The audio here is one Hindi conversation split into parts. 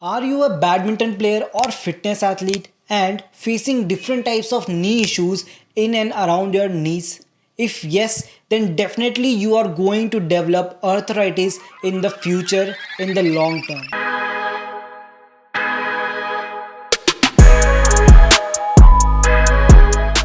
Are you a badminton player or fitness athlete and facing different types of knee issues in and around your knees? If yes, then definitely you are going to develop arthritis in the future in the long term.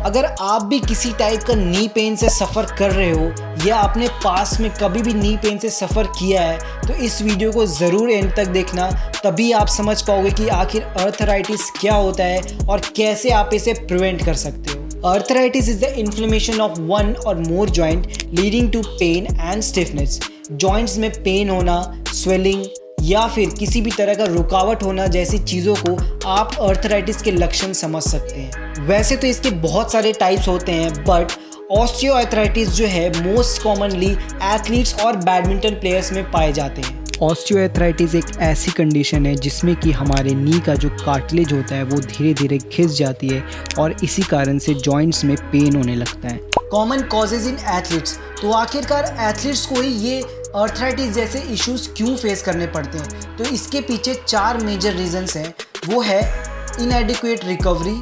अगर आप भी किसी टाइप का नी पेन से सफ़र कर रहे हो या आपने पास में कभी भी नी पेन से सफ़र किया है तो इस वीडियो को ज़रूर एंड तक देखना, तभी आप समझ पाओगे कि आखिर आर्थराइटिस क्या होता है और कैसे आप इसे प्रिवेंट कर सकते हो। Arthritis is the inflammation of one और more joint leading to pain and stiffness. Joints में पेन होना, स्वेलिंग या फिर किसी भी तरह का रुकावट होना जैसी चीज़ों को आप आर्थराइटिस के लक्षण समझ सकते हैं। वैसे तो इसके बहुत सारे टाइप्स होते हैं, बट ऑस्टियोआर्थराइटिस जो है मोस्ट कॉमनली एथलीट्स और बैडमिंटन प्लेयर्स में पाए जाते हैं। ऑस्टियोआर्थराइटिस एक ऐसी कंडीशन है जिसमें कि हमारे नी का जो कार्टिलेज होता है वो धीरे धीरे घिस जाती है और इसी कारण से जॉइंट्स में पेन होने लगता है। कॉमन कॉजेज इन एथलीट्स, तो आखिरकार एथलीट्स को ही ये आर्थराइटिस जैसे इश्यूज क्यों फेस करने पड़ते हैं, तो इसके पीछे 4 मेजर रीजंस हैं। वो है इनएडिक्वेट recovery,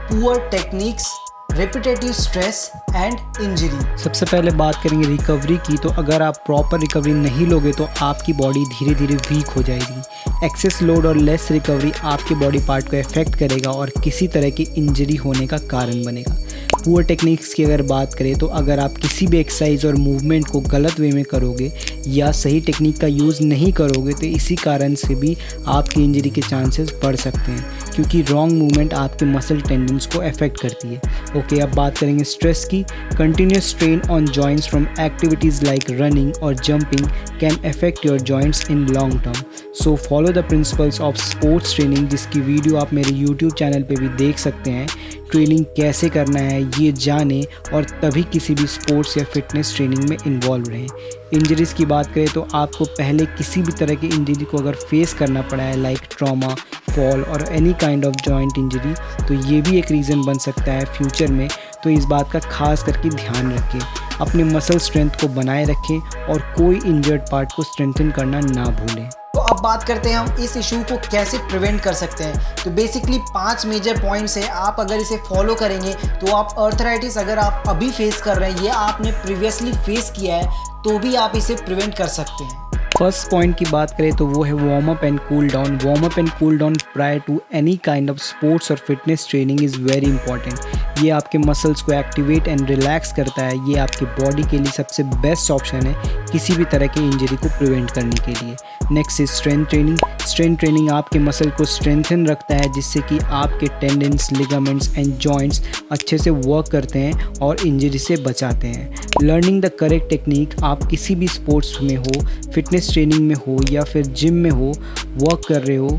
poor techniques, repetitive stress and injury. सबसे पहले बात करेंगे रिकवरी की। तो अगर आप प्रॉपर रिकवरी नहीं लोगे तो आपकी बॉडी धीरे धीरे वीक हो जाएगी। एक्सेस लोड और लेस रिकवरी आपके बॉडी पार्ट को इफेक्ट करेगा और किसी तरह की इंजरी होने का कारण बनेगा। पुअर टेक्निक्स की अगर बात करें तो अगर आप किसी भी एक्सरसाइज और मूवमेंट को गलत वे में करोगे या सही टेक्निक का यूज़ नहीं करोगे तो इसी कारण से भी आपकी इंजरी के चांसेस बढ़ सकते हैं, क्योंकि रॉन्ग मूवमेंट आपके मसल टेंडन्स को अफेक्ट करती है। ओके, अब बात करेंगे स्ट्रेस की। Continuous strain on joints from activities like running और jumping can affect your joints in long term. So follow the principles of sports training, जिसकी वीडियो आप मेरे यूट्यूब चैनल पे भी देख सकते हैं। ट्रेनिंग कैसे करना है ये जाने और तभी किसी भी स्पोर्ट्स या फिटनेस ट्रेनिंग में इन्वॉल्व रहें। इंजरीज़ की बात करें तो आपको पहले किसी भी तरह की इंजरी को अगर फेस करना पड़ा है लाइक ट्रॉमा, फॉल और any kind of joint injury, तो ये भी एक रीज़न बन सकता है फ्यूचर में। तो इस बात का खास करके ध्यान रखें, अपने मसल स्ट्रेंथ को बनाए रखें और कोई इंजर्ड पार्ट को स्ट्रेंथन करना ना भूलें। तो अब बात करते हैं हम इस इशू को कैसे प्रिवेंट कर सकते हैं। तो बेसिकली 5 मेजर पॉइंट्स है, आप अगर इसे फॉलो करेंगे तो आप आर्थराइटिस अगर आप अभी फेस कर रहे हैं या आपने प्रीवियसली फेस किया है तो भी आप इसे प्रिवेंट कर सकते हैं। फर्स्ट पॉइंट की बात करें तो वो है warm up and cool down. Warm up and cool down prior to any kind of sports और fitness training is very important. ये आपके मसल्स को एक्टिवेट एंड रिलैक्स करता है। ये आपके बॉडी के लिए सबसे बेस्ट ऑप्शन है किसी भी तरह की इंजरी को प्रिवेंट करने के लिए। Next is strength training. Strength training आपके मसल को स्ट्रेंथन रखता है, जिससे कि आपके टेंडन्स, लिगामेंट्स एंड जॉइंट्स अच्छे से वर्क करते हैं और इंजरी से बचाते हैं। लर्निंग द करेक्ट टेक्निक, आप किसी भी स्पोर्ट्स में हो, फिटनेस ट्रेनिंग में हो या फिर जिम में हो, वर्क कर रहे हो,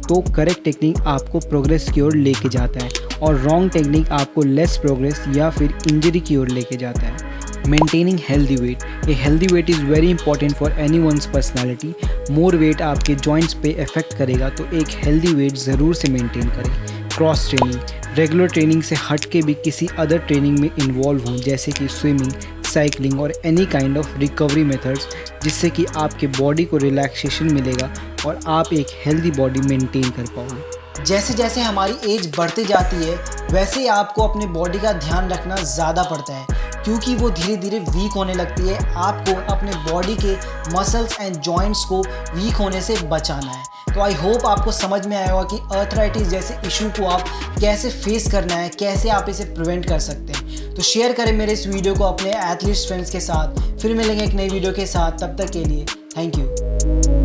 तो करेक्ट टेक्निक आपको प्रोग्रेस की ओर लेके जाता है और रॉन्ग टेक्निक आपको लेस प्रोग्रेस या फिर इंजरी की ओर लेके जाता है। Maintaining healthy weight. A healthy weight is very important for any one's personality. More weight आपके जॉइंट्स पे इफेक्ट करेगा, तो एक हेल्दी वेट ज़रूर से मेंटेन करें। क्रॉस ट्रेनिंग, रेगुलर ट्रेनिंग से हट के भी किसी अदर ट्रेनिंग में इन्वॉल्व हों, जैसे कि स्विमिंग, साइकिलिंग और any kind of recovery methods, जिससे कि आपके बॉडी को रिलैक्सेशन मिलेगा और आप एक हेल्दी बॉडी मेंटेन कर पाओगे। जैसे जैसे हमारी एज बढ़ती जाती है वैसे ही आपको अपने बॉडी का ध्यान रखना ज़्यादा पड़ता है, क्योंकि वो धीरे धीरे वीक होने लगती है। आपको अपने बॉडी के मसल्स एंड जॉइंट्स को वीक होने से बचाना है। तो आई होप आपको समझ में आया होगा कि आर्थराइटिस जैसे इशू को आप कैसे फेस करना है, कैसे आप इसे प्रिवेंट कर सकते हैं। तो शेयर करें मेरे इस वीडियो को अपने एथलीट्स फ्रेंड्स के साथ। फिर मिलेंगे एक नई वीडियो के साथ, तब तक के लिए थैंक यू।